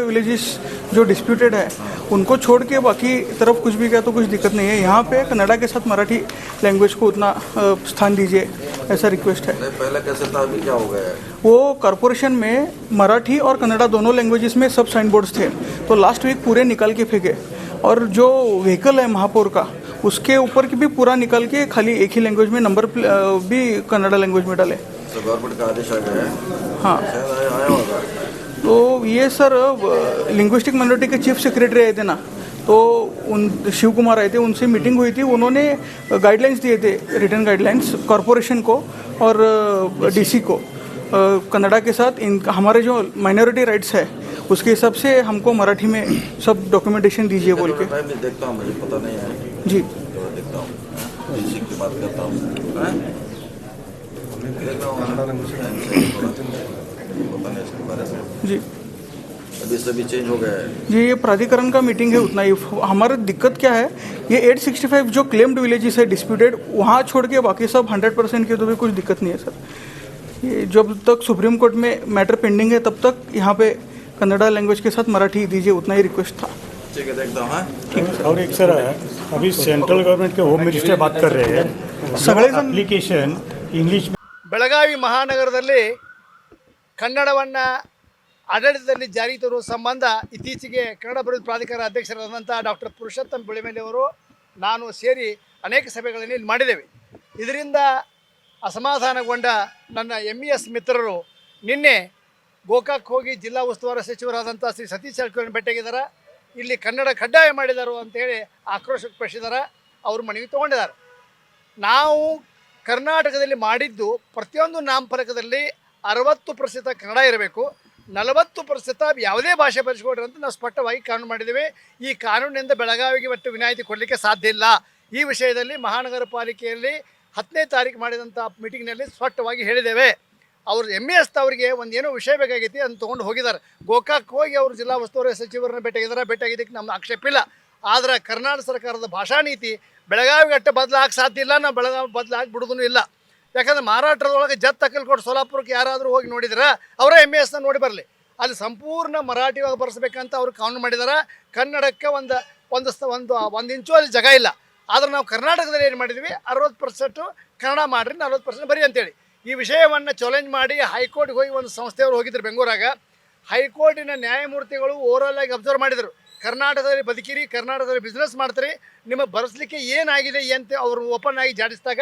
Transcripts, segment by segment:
Villages जो disputed है उनको छोड़ के बाकी तरफ कुछ भी क्या तो कुछ दिक्कत नहीं है। यहाँ पे कन्नड़ा के साथ मराठी लैंग्वेज को उतना स्थान दीजिए, ऐसा रिक्वेस्ट है। पहले कैसे था, अभी क्या हो गया है? वो कॉरपोरेशन में मराठी और कन्नड़ा दोनों लैंग्वेजेस में सब साइन बोर्ड्स थे, तो लास्ट वीक पूरे निकाल के फेंके। और जो व्हीकल है महापौर का, उसके ऊपर की भी पूरा निकाल के खाली एक ही लैंग्वेज में नंबर भी कन्नड़ा लैंग्वेज में डाले। तो गवर्नमेंट का आदेश आ गया है? हाँ, आया होगा। तो ये सर लिंग्विस्टिक माइनॉरिटी के चीफ सेक्रेटरी आए थे ना, तो उन शिव कुमार आए थे, उनसे मीटिंग हुई थी। उन्होंने गाइडलाइंस दिए थे, रिटर्न गाइडलाइंस कॉरपोरेशन को और डीसी को, कन्नड़ा के साथ इन हमारे जो माइनॉरिटी राइट्स है उसके हिसाब से हमको मराठी में सब डॉक्यूमेंटेशन दीजिए बोल के। मैं देखता हूँ, मुझे पता नहीं है जी, देखता हूँ, डीसी की बात करता हूँ, पता नहीं इसके बारे में। जी अभी सभी चेंज हो गया है जी, ये प्राधिकरण का मीटिंग है, उतना ही। हमारी दिक्कत क्या है, ये 865 जो क्लेम्ड विलेजेस है डिस्प्यूटेड, वहाँ छोड़ के बाकी सब 100% की तो भी कुछ दिक्कत नहीं है सर। ये जब तक सुप्रीम कोर्ट में मैटर पेंडिंग है तब तक यहाँ पे कन्नड़ा लैंग्वेज के साथ मराठी दीजिए, उतना ही रिक्वेस्ट था। ठीक है, देखता हूँ। और एक सर अभी सेंट्रल गवर्नमेंट के होम मिनिस्टर बात कर रहे हैं, सगळे अप्लिकेशन इंग्लिश। ಬೆಳಗಾವಿ ಮಹಾನಗರದಲ್ಲಿ ಕನ್ನಡವನ್ನು ಆಡಳಿತದಲ್ಲಿ ಜಾರಿ ತರುವ ಸಂಬಂಧ ಇತ್ತೀಚೆಗೆ ಕನ್ನಡ ಅಭಿವೃದ್ಧಿ ಪ್ರಾಧಿಕಾರ ಅಧ್ಯಕ್ಷರಾದಂಥ ಡಾಕ್ಟರ್ ಪುರುಷೋತ್ತಮ ಬಿಳಿಮೇಲೆ ಅವರು ನಾನು ಸೇರಿ ಅನೇಕ ಸಭೆಗಳನ್ನು ಇಲ್ಲಿ ಮಾಡಿದ್ದೇವೆ. ಇದರಿಂದ ಅಸಮಾಧಾನಗೊಂಡ ನನ್ನ MES ಮಿತ್ರರು ನಿನ್ನೆ ಗೋಕಾಕ್ ಹೋಗಿ ಜಿಲ್ಲಾ ಉಸ್ತುವಾರಿ ಸಚಿವರಾದಂಥ ಶ್ರೀ ಸತೀಶ್ ಜಾರಕಿಹೊಳಿ ಭೇಟಿಯಾಗಿದ್ದಾರೆ. ಇಲ್ಲಿ ಕನ್ನಡ ಕಡ್ಡಾಯ ಮಾಡಿದರು ಅಂತೇಳಿ ಆಕ್ರೋಶ ವ್ಯಕ್ತಪಡಿಸಿದ್ದಾರೆ. ಅವರು ಮನವಿ ತೊಗೊಂಡಿದ್ದಾರೆ. ನಾವು ಕರ್ನಾಟಕದಲ್ಲಿ ಮಾಡಿದ್ದು ಪ್ರತಿಯೊಂದು ನಾಮಫಲಕದಲ್ಲಿ 60% ಕನ್ನಡ ಇರಬೇಕು, 40% ಯಾವುದೇ ಭಾಷೆ ಬಳಸಿಕೊಡ್ರಿ ಅಂತ ನಾವು ಸ್ಪಷ್ಟವಾಗಿ ಕಾನೂನು ಮಾಡಿದ್ದೇವೆ. ಈ ಕಾನೂನಿನಿಂದ ಬೆಳಗಾವಿಗೆ ಒಟ್ಟು ವಿನಾಯಿತಿ ಕೊಡಲಿಕ್ಕೆ ಸಾಧ್ಯ ಇಲ್ಲ. ಈ ವಿಷಯದಲ್ಲಿ ಮಹಾನಗರ ಪಾಲಿಕೆಯಲ್ಲಿ 10ನೇ ತಾರೀಕು ಮಾಡಿದಂಥ ಮೀಟಿಂಗ್ನಲ್ಲಿ ಸ್ಪಷ್ಟವಾಗಿ ಹೇಳಿದ್ದೇವೆ. ಅವರು MES ಅವರಿಗೆ ಒಂದೇನೋ ವಿಷಯ ಬೇಕಾಗೈತಿ ಅಂತ ತೊಗೊಂಡು ಹೋಗಿದ್ದಾರೆ. ಗೋಕಾಕ್ ಹೋಗಿ ಅವರು ಜಿಲ್ಲಾ ಉಸ್ತುವಾರಿ ಸಚಿವರನ್ನ ಭೇಟಿಯಾಗಿದ್ದಕ್ಕೆ ನಮ್ಗೆ ಆಕ್ಷೇಪ ಇಲ್ಲ. ಆದರೆ ಕರ್ನಾಟಕ ಸರ್ಕಾರದ ಭಾಷಾ ನೀತಿ ಬೆಳಗಾವಿಗೆ ಅಷ್ಟೇ ಬದಲಾಗಕ್ಕೆ ಸಾಧ್ಯ ಇಲ್ಲ. ನಾವು ಬೆಳಗಾವಿ ಬದಲಾಗಿ ಬಿಡೋದೂ ಇಲ್ಲ. ಯಾಕಂದರೆ ಮಹಾರಾಷ್ಟ್ರದೊಳಗೆ ಜತ್ ತಕ್ಕಲ್ಕೋಟೆ ಸೋಲಾಪುರಕ್ಕೆ ಯಾರಾದರೂ ಹೋಗಿ ನೋಡಿದ್ರೆ ಅವರೇ MESನ ನೋಡಿ ಬರಲಿ. ಅಲ್ಲಿ ಸಂಪೂರ್ಣ ಮರಾಠಿಯಾಗಿ ಬರೆಸ್ಬೇಕಂತ ಅವರು ಕಾನೂನು ಮಾಡಿದ್ದಾರೆ. ಕನ್ನಡಕ್ಕೆ ಒಂದು ಇಂಚು ಅಲ್ಲಿ ಜಾಗ ಇಲ್ಲ. ಆದರೆ ನಾವು ಕರ್ನಾಟಕದಲ್ಲಿ ಏನು ಮಾಡಿದ್ವಿ, 60% ಕನ್ನಡ ಮಾಡಿರಿ, 40% ಬರೀ ಅಂತೇಳಿ ಈ ವಿಷಯವನ್ನು ಚಾಲೆಂಜ್ ಮಾಡಿ ಹೈಕೋರ್ಟ್ಗೆ ಹೋಗಿ ಒಂದು ಸಂಸ್ಥೆಯವರು ಹೋಗಿದ್ರು ಬೆಂಗಳೂರಾಗ. ಹೈಕೋರ್ಟಿನ ನ್ಯಾಯಮೂರ್ತಿಗಳು ಓವರಾಲ್ ಆಗಿ ಅಬ್ಸರ್ವ್ ಮಾಡಿದರು. ಕರ್ನಾಟಕದಲ್ಲಿ ಬದುಕಿರಿ, ಕರ್ನಾಟಕದಲ್ಲಿ ಬಿಸ್ನೆಸ್ ಮಾಡ್ತೀರಿ, ನಿಮಗೆ ಬರೆಸಲಿಕ್ಕೆ ಏನಾಗಿದೆ ಅಂತ ಅವರು ಓಪನ್ ಆಗಿ ಜಾಡಿಸಿದಾಗ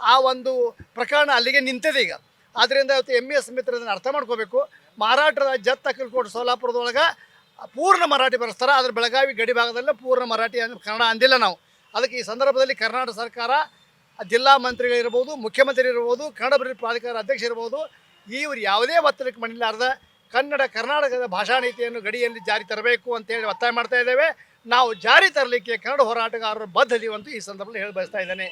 ಆ ಒಂದು ಪ್ರಕರಣ ಅಲ್ಲಿಗೆ ನಿಂತಿದೆ ಈಗ. ಆದ್ದರಿಂದ ಇವತ್ತು MES ಮಿತ್ರರನ್ನು ಅರ್ಥ ಮಾಡ್ಕೋಬೇಕು. ಮಹಾರಾಷ್ಟ್ರದ ಜತ್ ತಕ್ಕಲ್ಕೋಟೆ ಸೋಲಾಪುರದೊಳಗೆ ಪೂರ್ಣ ಮರಾಠಿ ಬರೆಸ್ತಾರೆ, ಆದರೆ ಬೆಳಗಾವಿ ಗಡಿ ಭಾಗದಲ್ಲೇ ಪೂರ್ಣ ಮರಾಠಿ ಕನ್ನಡ ಅಂದಿಲ್ಲ ನಾವು. ಅದಕ್ಕೆ ಈ ಸಂದರ್ಭದಲ್ಲಿ ಕರ್ನಾಟಕ ಸರ್ಕಾರ, ಜಿಲ್ಲಾ ಮಂತ್ರಿಗಳಿರ್ಬೋದು, ಮುಖ್ಯಮಂತ್ರಿ ಇರ್ಬೋದು, ಕನ್ನಡ ಅಭಿವೃದ್ಧಿ ಪ್ರಾಧಿಕಾರ ಅಧ್ಯಕ್ಷ ಇರ್ಬೋದು, ಇವರು ಯಾವುದೇ ಒತ್ತಡಕ್ಕೆ ಮಣಿಲಾರ್ದ ಕರ್ನಾಟಕದ ಭಾಷಾ ನೀತಿಯನ್ನು ಗಡಿಯಲ್ಲಿ ಜಾರಿ ತರಬೇಕು ಅಂತೇಳಿ ಒತ್ತಾಯ ಮಾಡ್ತಾ ಇದ್ದೇವೆ. ನಾವು ಜಾರಿ ತರಲಿಕ್ಕೆ ಕನ್ನಡ ಹೋರಾಟಗಾರರು ಬದ್ಧದೀವಂತೂ ಈ ಸಂದರ್ಭದಲ್ಲಿ ಹೇಳಿ ಬಯಸ್ತಾ ಇದ್ದೇನೆ.